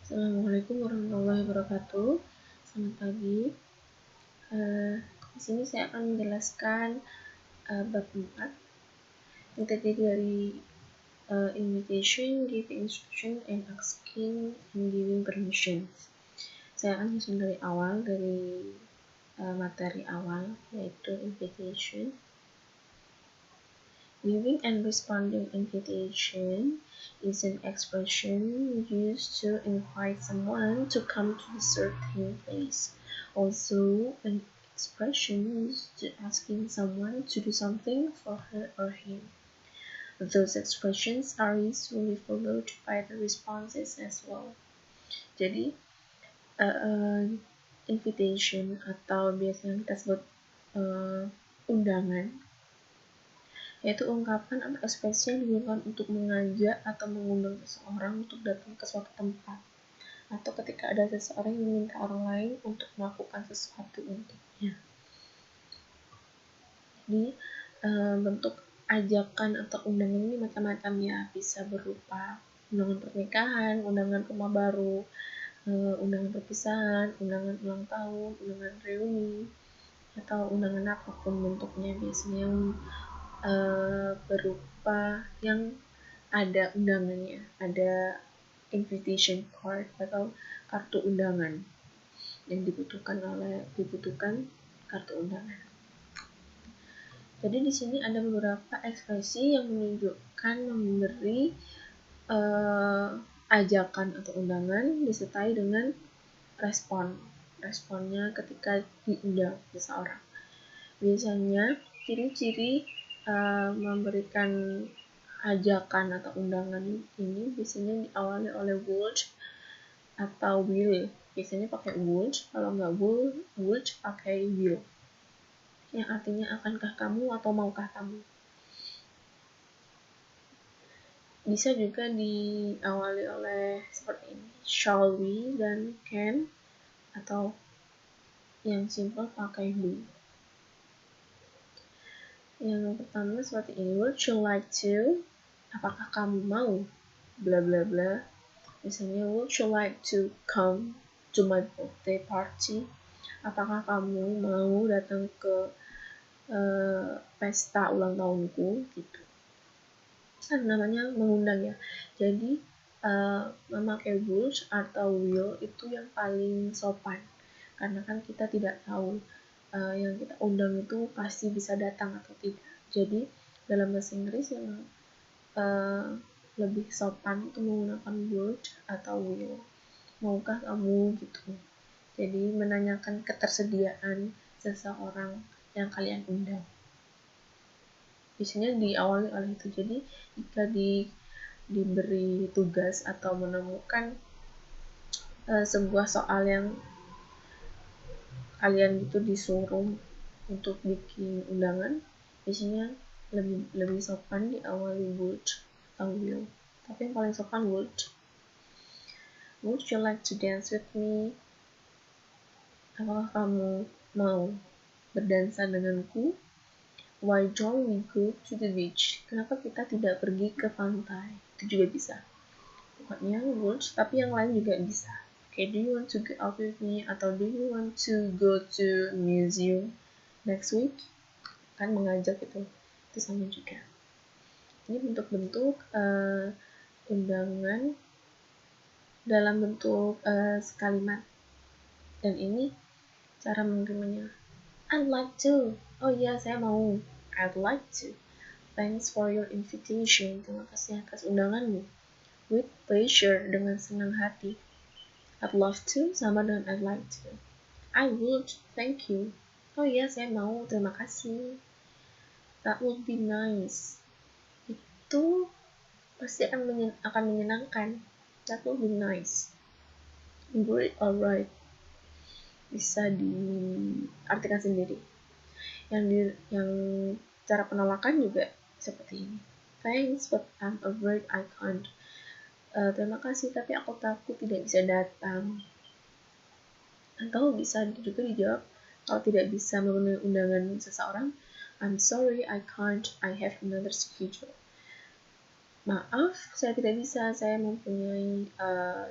Assalamualaikum warahmatullahi wabarakatuh. Selamat pagi. Di sini saya akan menjelaskan bab 4 yang terdiri dari invitation, giving instruction, and asking and giving permission. Saya akan langsung dari awal, dari materi awal, yaitu invitation. Giving and responding invitation is an expression used to invite someone to come to a certain place. Also, an expression used to asking someone to do something for her or him. Those expressions are usually followed by the responses as well. Jadi, invitation atau biasanya kita sebut undangan, yaitu ungkapan atau ekspresi yang digunakan untuk mengajak atau mengundang seseorang untuk datang ke suatu tempat, atau ketika ada seseorang yang meminta orang lain untuk melakukan sesuatu untuknya. Jadi bentuk ajakan atau undangan ini macam-macam ya, bisa berupa undangan pernikahan, undangan rumah baru, undangan perpisahan, undangan ulang tahun, undangan reuni, atau undangan apapun bentuknya, biasanya berupa yang ada undangannya, ada invitation card atau kartu undangan yang dibutuhkan kartu undangan. Jadi di sini ada beberapa ekspresi yang menunjukkan memberi ajakan atau undangan disertai dengan responnya ketika diundang seseorang. Biasanya ciri-ciri memberikan ajakan atau undangan ini biasanya diawali oleh would atau will. Biasanya pakai would, kalau nggak would pakai will, yang artinya akankah kamu atau maukah kamu. Bisa juga diawali oleh seperti ini, shall we dan can, atau yang simple pakai do. Yang pertama seperti ini, would you like to, apakah kamu mau, bla bla bla. Misalnya, would you like to come to my birthday party, apakah kamu mau datang ke pesta ulang tahunku, gitu. Kan namanya mengundang ya. Jadi memakai would atau will itu yang paling sopan, karena kan kita tidak tahu yang kita undang itu pasti bisa datang atau tidak. Jadi dalam bahasa Inggris yang lebih sopan itu menggunakan would atau will. Maukah kamu, gitu. Jadi menanyakan ketersediaan seseorang yang kalian undang. Biasanya diawali oleh itu. Jadi jika diberi tugas atau menemukan sebuah soal yang kalian itu disuruh untuk bikin undangan, biasanya lebih sopan diawali would atau will. Tapi yang paling sopan would. Would you like to dance with me? Apakah kamu mau berdansa denganku? Why don't we go to the beach? Kenapa kita tidak pergi ke pantai? Itu juga bisa. Pokoknya would, tapi yang lain juga bisa. Okay, do you want to go out with me? Atau do you want to go to museum next week? Kan mengajak itu sama juga. Ini bentuk-bentuk undangan dalam bentuk sekalimat. Dan ini cara menerimanya. I'd like to. Oh iya, saya mau. I'd like to. Thanks for your invitation. Terima kasih atas undanganmu. With pleasure, dengan senang hati. I'd love to sama dengan I'd like to. I would, thank you. Oh iya, saya mau, terima kasih. That would be nice. Itu pasti akan menyenangkan. That would be nice. Great, alright. Bisa diartikan sendiri. Yang cara penolakan juga seperti ini. Thanks, but I'm afraid I can't. Terima kasih, tapi aku takut tidak bisa datang. Atau bisa juga dijawab, kalau tidak bisa memenuhi undangan seseorang, I'm sorry, I can't, I have another schedule. Maaf, saya tidak bisa, saya mempunyai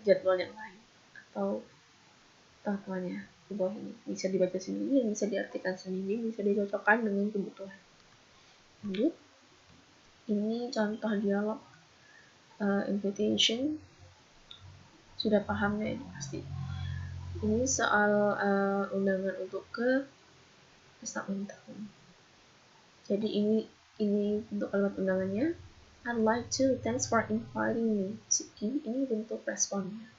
jadwal yang lain. atau tuanya di bawah ini. Bisa dibaca sendiri, bisa diartikan sendiri, bisa dicocokkan dengan kebutuhan. Lanjut. Ini contoh dialog invitation. Sudah paham ya ini pasti. Ini soal undangan untuk ke pesta ulang tahun. Jadi ini untuk kalimat undangannya. I'd like to, thanks for inviting me. Siki, ini bentuk responnya.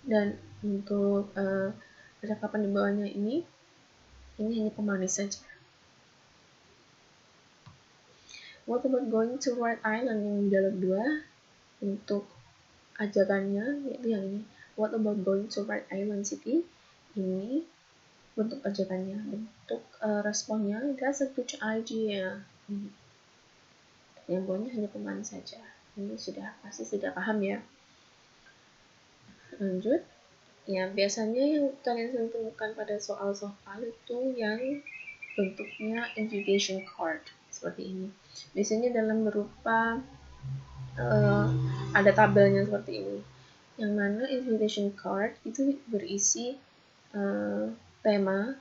Dan untuk percakapan di bawahnya ini hanya pemanis saja. What about going to White Island yang di dialog 2? Untuk ajakannya yaitu yang ini. What about going to White Island City? Ini bentuk ajakannya. Bentuk responnya, that's a good idea. Yang bawahnya hanya pemanis saja. Ini pasti sudah paham ya. Lanjut. Ya, biasanya yang kalian sering temukan pada soal-soal itu yang bentuknya invitation card seperti ini. Biasanya dalam berupa ada tabelnya seperti ini. Yang mana invitation card itu berisi tema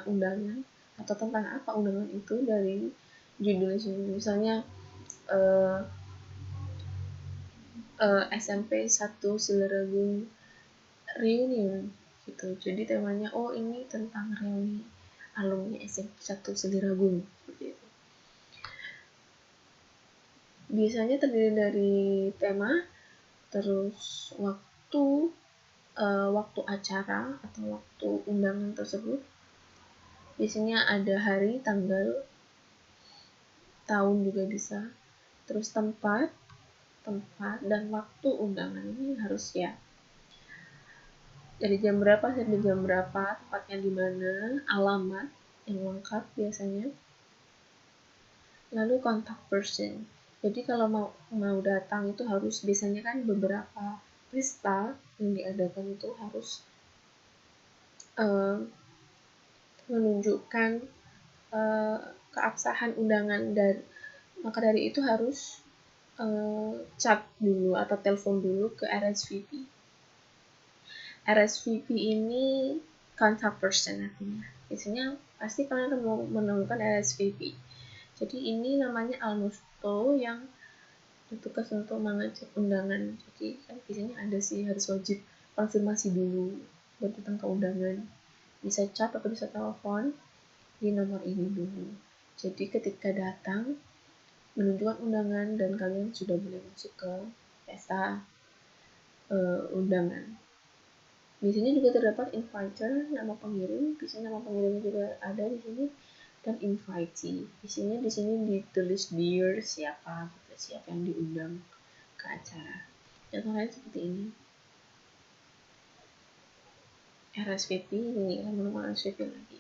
undangan atau tentang apa undangan itu dari judulnya sendiri. Misalnya SMP 1 Silaragung reunion gitu. Jadi temanya ini tentang reuni alumni SMP 1 Silaragung seperti itu. Biasanya terdiri dari tema, terus waktu acara atau waktu undangan tersebut. Biasanya ada hari, tanggal, tahun juga bisa. Terus tempat dan waktu undangan ini harus ya. Dari jam berapa sampai jam berapa, tempatnya di mana, alamat yang lengkap biasanya. Lalu contact person. Jadi kalau mau datang itu harus biasanya kan beberapa pesta yang diadakan itu harus menunjukkan keabsahan undangan, dan maka dari itu harus chat dulu atau telepon dulu ke RSVP. RSVP ini contact person artinya. Biasanya pasti kalian akan menemukan RSVP. Jadi ini namanya almusto yang bertugas untuk mengecek undangan. Jadi kan biasanya ada sih harus wajib konfirmasi dulu buat datang ke undangan. Bisa chat atau bisa telepon di nomor ini dulu. Jadi ketika datang menunjukkan undangan dan kalian sudah boleh masuk ke pesta undangan. Biasanya juga terdapat inviter, nama pengirim. Biasanya nama pengirimnya juga ada di sini, dan invitee. Biasanya di sini ditulis dear siapa yang diundang ke acara. Contohnya seperti ini. RSVP ini kan nomor RSVP lagi.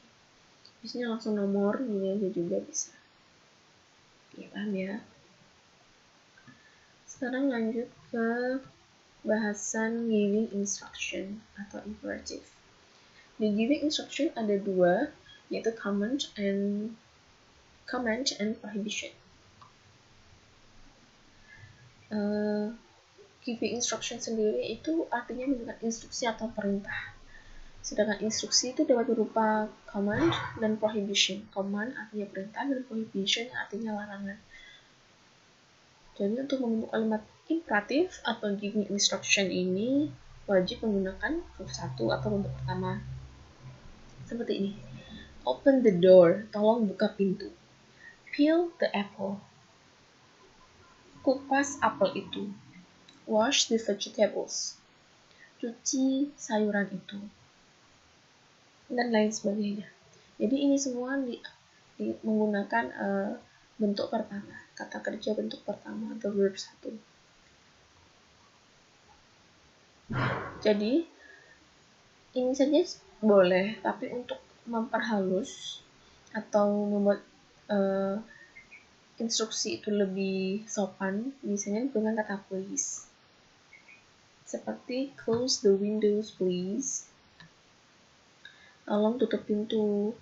Biasanya langsung nomor ini aja juga bisa. Ya paham ya. Sekarang lanjut ke bahasan giving instruction atau imperative. Di giving instruction ada dua, yaitu command and prohibition. Giving instruction sendiri itu artinya memberikan instruksi atau perintah. Sedangkan instruksi itu dapat berupa command dan prohibition. Command artinya perintah dan prohibition artinya larangan. Jadi untuk membentuk kalimat imperatif atau giving instruction ini wajib menggunakan huruf 1 atau bentuk pertama. Seperti ini. Open the door, tolong buka pintu. Peel the apple. Kupas apel itu. Wash the vegetables. Cuci sayuran itu. Dan lain sebagainya. Jadi ini semua menggunakan bentuk pertama, kata kerja bentuk pertama atau verb 1. Jadi ini saja boleh, tapi untuk memperhalus atau membuat instruksi itu lebih sopan, biasanya dengan kata please. Seperti close the windows please. Tolong tutup pintu.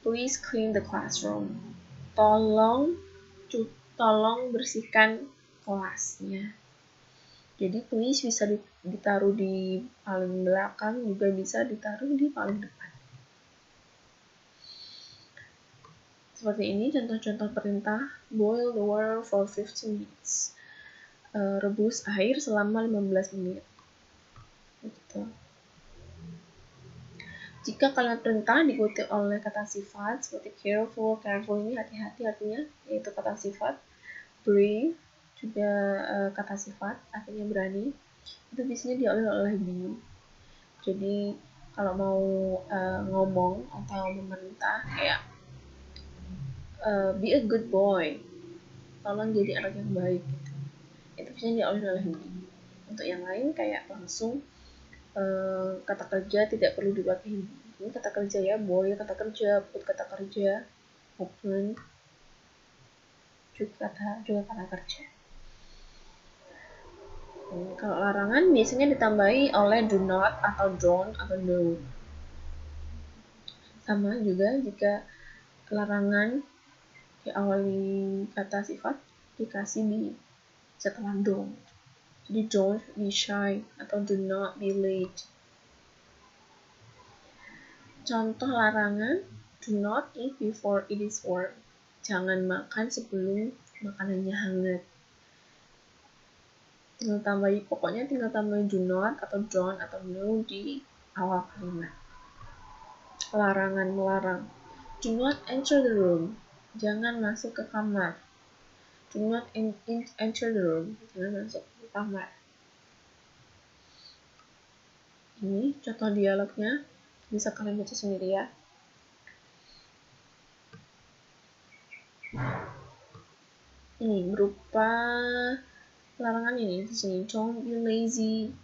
Please clean the classroom. Tolong bersihkan kelasnya. Jadi please bisa ditaruh di paling belakang, juga bisa ditaruh di paling depan. Seperti ini contoh-contoh perintah. Boil the water for 15 minutes. Rebus air selama 15 menit. Gitu. Jika kalimat perintah diikuti oleh kata sifat seperti careful ini hati-hati artinya, yaitu kata sifat. Brave juga kata sifat artinya berani, itu biasanya diawali oleh be. Jadi kalau mau ngomong atau memerintah kayak be a good boy, tolong jadi anak yang baik gitu. Itu biasanya diawali oleh be. Untuk yang lain kayak langsung kata kerja tidak perlu dipakai be. Ini kata kerja ya, boy kata kerja, put kata kerja, open juga kata kerja. Kalau larangan biasanya ditambahi oleh do not atau don't atau no. Sama juga jika larangan diawali kata sifat dikasih be setelah don't. Jadi don't be shy atau do not be late. Contoh larangan, do not eat before it is warm. Jangan makan sebelum makanannya hangat. Tinggal tambahin do not atau don't atau no di awal kalimat. Larangan melarang. Do not enter the room. Jangan masuk ke kamar. Do not enter the room. Jangan masuk ke kamar. Ini contoh dialognya. Bisa kalian baca sendiri ya. Ini berupa larangan ini di sini. Don't be lazy.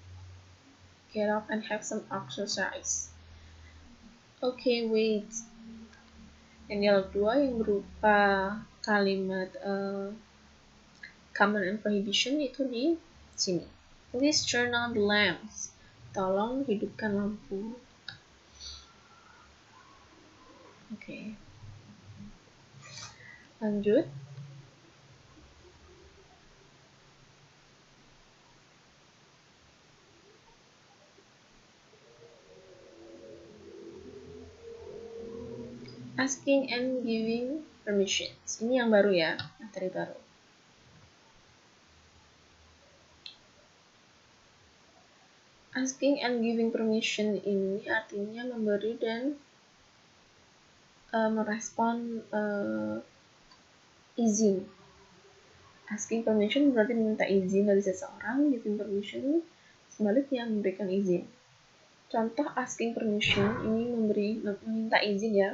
Get up and have some exercise. Okay, wait. Yang dialog 2 yang berupa kalimat command and prohibition itu di sini. Please turn on the lamps. Tolong hidupkan lampu. Oke. Lanjut. Asking and giving permissions. Ini yang baru ya, materi baru. Asking and giving permission ini artinya memberi dan merespon izin. Asking permission berarti meminta izin dari seseorang, giving permission sebaliknya memberikan izin. Contoh asking permission ini meminta izin ya.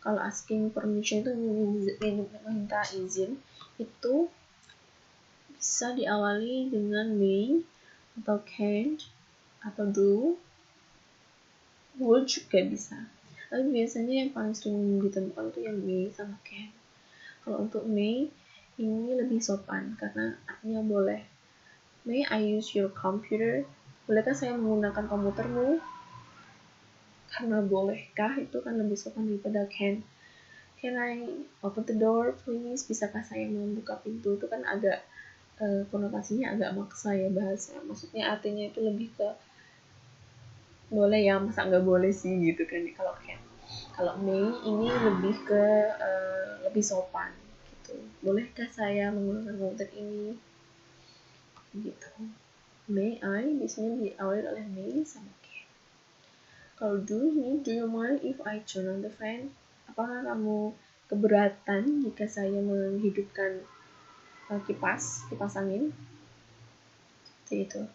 Kalau asking permission itu meminta izin, itu bisa diawali dengan may atau can atau do, would juga bisa. Tapi biasanya yang paling sering ditemukan itu yang may sama can. Kalau untuk may ini lebih sopan karena artinya boleh. May I use your computer? Bolehkah saya menggunakan komputermu? Karena bolehkah itu kan lebih sopan daripada can. Can I open the door please? Bisakah saya membuka pintu? Itu kan agak konotasinya agak maksa ya bahasa. Maksudnya artinya itu lebih ke boleh ya, masa nggak boleh sih gitu kan kalau can. Kalau may ini lebih ke lebih sopan gitu. Bolehkah saya menggunakan komputer ini? Gitu. May I biasanya diawali oleh may sama can. Kalau do you mind if I turn on the fan? Apakah kamu keberatan jika saya menghidupkan kipas angin? Seperti itu.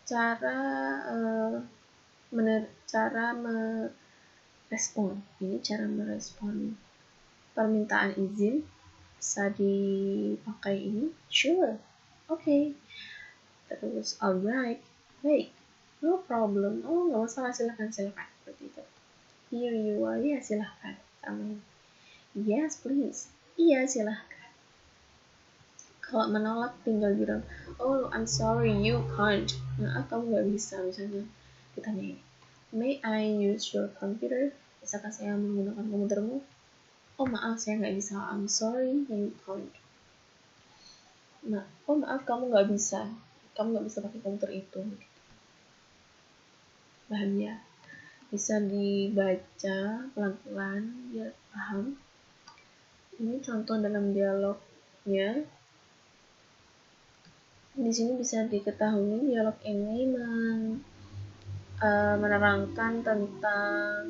Cara merespon. Ini cara merespon permintaan izin bisa dipakai ini. Sure. Okay. Terus alright. Baik. No problem. Oh, nggak masalah, silakan. Seperti itu. Here you are. Ya, silakan. Amin. Yes, please. Iya, silahkan. Kalau menolak tinggal bilang, oh, I'm sorry, you can't. Maaf, kamu nggak bisa. Misalnya kita nih, may I use your computer? Bisakah saya menggunakan komputermu? Oh, maaf, saya nggak bisa. I'm sorry, you can't. Oh, maaf, kamu nggak bisa. kamu nggak bisa pakai komputer itu. Paham ya? Bisa dibaca pelan-pelan biar paham. Ini contoh dalam dialognya. Di sini bisa diketahui dialog ini menerangkan tentang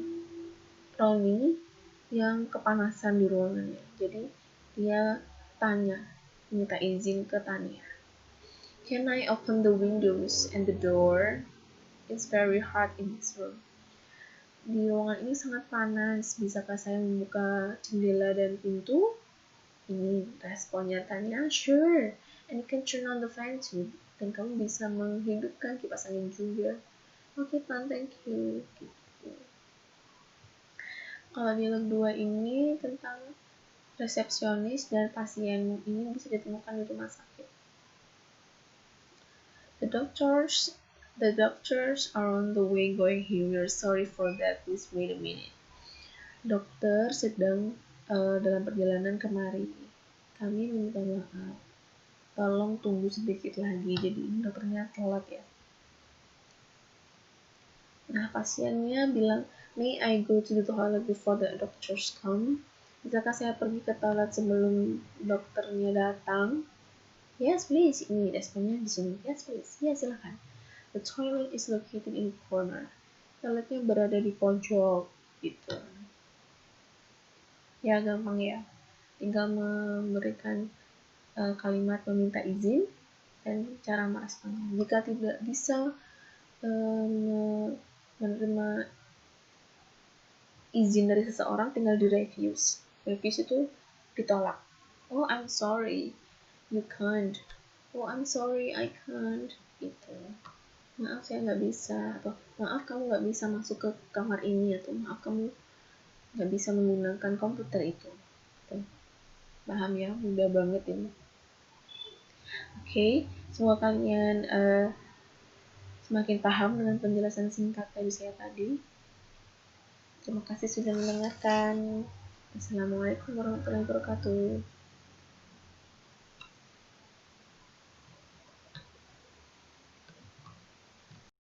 Ronnie yang kepanasan di ruangannya. Jadi dia minta izin ke Tanya. Can I open the windows and the door? It's very hot in this room. Di ruangan ini sangat panas. Bisakah saya membuka jendela dan pintu? Ini responnya Tanya. Sure. And you can turn on the fan too. Dan kamu bisa menghidupkan kipas angin juga. Oke, Tan, thank you. Gitu. Kalau dialog 2 ini tentang resepsionis dan pasien ini bisa ditemukan di rumah sakit. The doctors are on the way going here. We're sorry for that. Please wait a minute. Dokter sedang dalam perjalanan kemari. Kami minta maaf. Tolong tunggu sedikit lagi. Jadi ini dokternya telat ya. Nah, pasiennya bilang, may I go to the toilet before the doctors come? Bisakah saya pergi ke toilet sebelum dokternya datang? Yes, please. Ini responnya di sini. Yes, please. Ya, silakan. The toilet is located in the corner. Toiletnya berada di pojok, gitu. Ya, gampang ya. Tinggal memberikan kalimat meminta izin dan cara meresponnya. Jika tidak bisa menerima izin dari seseorang, tinggal di refuse. Refuse itu ditolak. Oh, I'm sorry, you can't. Oh, I'm sorry, I can't. Gitu. Maaf, saya nggak bisa. Atau maaf, kamu nggak bisa masuk ke kamar ini. Atau maaf, kamu nggak bisa menggunakan komputer itu. Gitu. Paham ya? Mudah banget ini. Oke, semoga kalian semakin paham dengan penjelasan singkat dari saya tadi. Terima kasih sudah mendengarkan. Assalamualaikum warahmatullahi wabarakatuh.